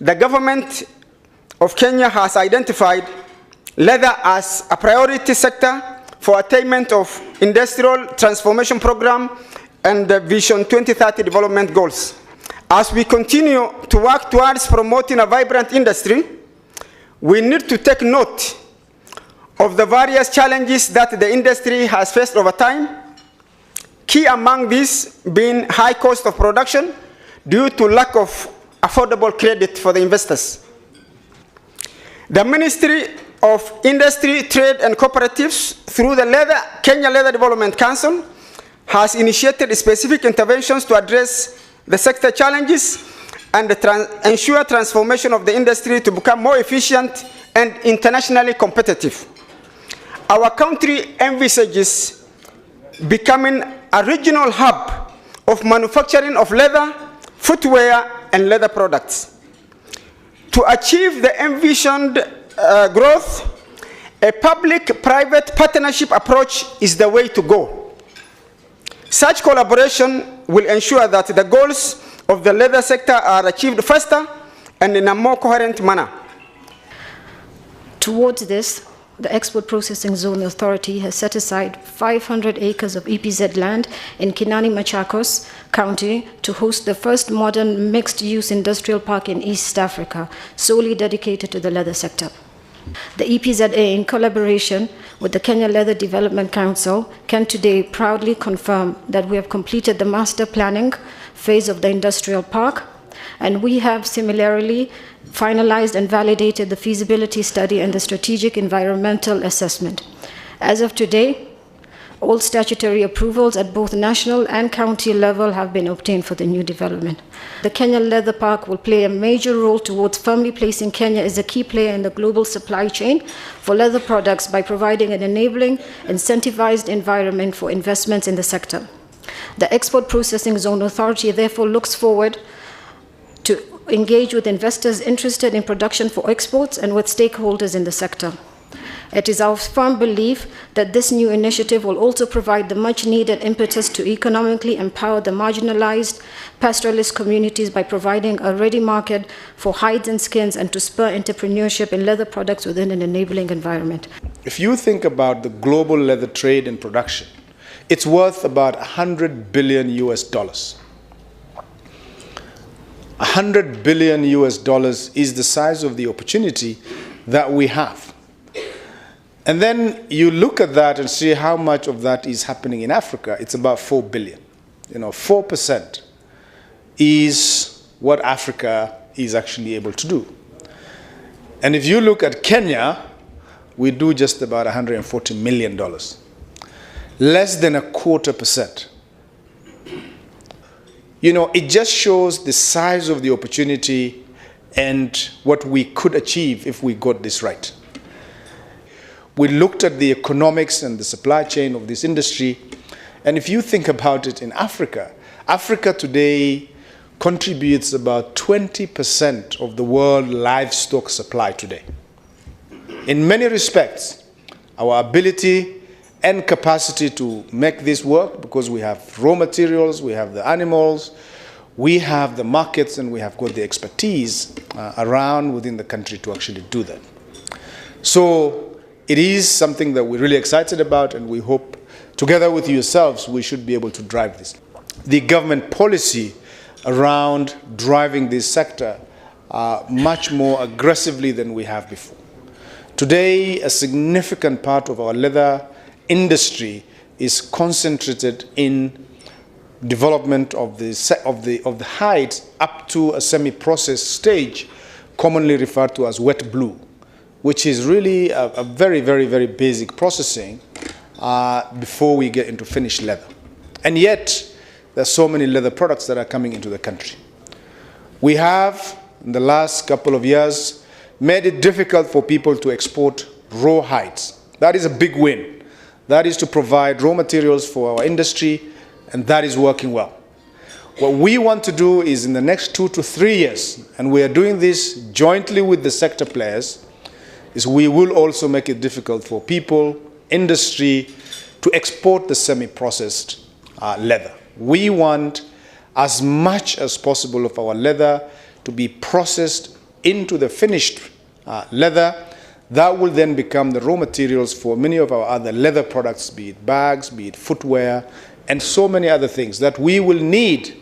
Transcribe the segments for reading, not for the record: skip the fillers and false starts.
The government of Kenya has identified leather as a priority sector for attainment of industrial transformation program and the Vision 2030 development goals. As we continue to work towards promoting a vibrant industry, we need to take note of the various challenges that the industry has faced over time, key among these being high cost of production due to lack of affordable credit for the investors. The Ministry of Industry, Trade and Cooperatives, through the Kenya Leather Development Council, has initiated specific interventions to address the sector challenges and ensure transformation of the industry to become more efficient and internationally competitive. Our country envisages becoming a regional hub of manufacturing of leather, footwear, and leather products. To achieve the envisioned growth, a public-private partnership approach is the way to go. Such collaboration will ensure that the goals of the leather sector are achieved faster and in a more coherent manner. Towards this, the Export Processing Zone Authority has set aside 500 acres of EPZ land in Kinani, Machakos County to host the first modern mixed-use industrial park in East Africa, solely dedicated to the leather sector. The EPZA, in collaboration with the Kenya Leather Development Council, can today proudly confirm that we have completed the master planning phase of the industrial park, and we have similarly finalized and validated the feasibility study and the strategic environmental assessment. As of today, all statutory approvals at both national and county level have been obtained for the new development. The Kenya Leather Park will play a major role towards firmly placing Kenya as a key player in the global supply chain for leather products by providing an enabling, incentivized environment for investments in the sector. The Export Processing Zone Authority therefore looks forward to engage with investors interested in production for exports and with stakeholders in the sector. It is our firm belief that this new initiative will also provide the much-needed impetus to economically empower the marginalized pastoralist communities by providing a ready market for hides and skins and to spur entrepreneurship in leather products within an enabling environment. If you think about the global leather trade and production, it's worth about $100 billion US. $100 billion US is the size of the opportunity that we have. And then you look at that and see how much of that is happening in Africa. It's about 4 billion. 4% is what Africa is actually able to do. And if you look at Kenya, we do just about $140 million. Less than 0.25%. It just shows the size of the opportunity and what we could achieve if we got this right. We looked at the economics and the supply chain of this industry, and if you think about it in Africa, Africa today contributes about 20% of the world livestock supply today. In many respects, our ability and capacity to make this work, because we have raw materials, we have the animals, we have the markets, and we have got the expertise around within the country to actually do that. So it is something that we're really excited about, and we hope, together with yourselves, we should be able to drive this. The government policy around driving this sector much more aggressively than we have before. Today, a significant part of our leather industry is concentrated in development of the hides up to a semi-processed stage, commonly referred to as wet blue, which is really a very, very, very basic processing before we get into finished leather. And yet, there's so many leather products that are coming into the country. We have, in the last couple of years, made it difficult for people to export raw hides. That is a big win. That is to provide raw materials for our industry, and that is working well. What we want to do is in the next 2 to 3 years, and we are doing this jointly with the sector players, is we will also make it difficult for people, industry, to export the semi-processed leather. We want as much as possible of our leather to be processed into the finished leather. That will then become the raw materials for many of our other leather products, be it bags, be it footwear, and so many other things that we will need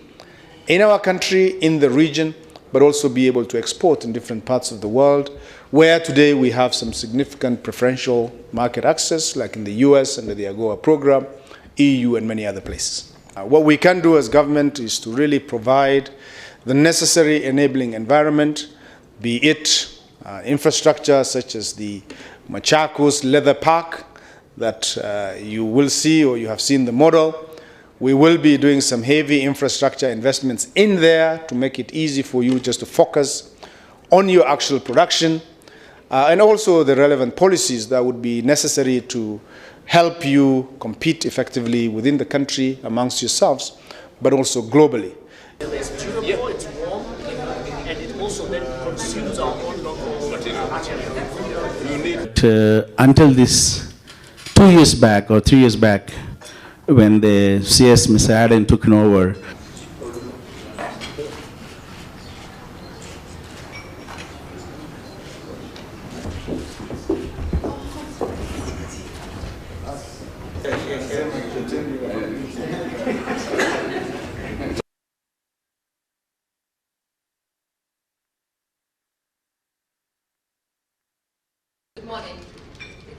in our country, in the region, but also be able to export in different parts of the world, where today we have some significant preferential market access, like in the US under the AGOA program, EU, and many other places. What we can do as government is to really provide the necessary enabling environment, be it infrastructure such as the Machakos Leather Park that you will see, or you have seen the model. We will be doing some heavy infrastructure investments in there to make it easy for you just to focus on your actual production, and also the relevant policies that would be necessary to help you compete effectively within the country amongst yourselves, but also globally. It's durable, it's warm, and it also then consumes our own local material. Until this 2 years back or 3 years back, when the CS Mr. Aden took over, Good morning.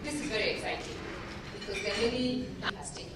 This is very exciting because there are many fantastic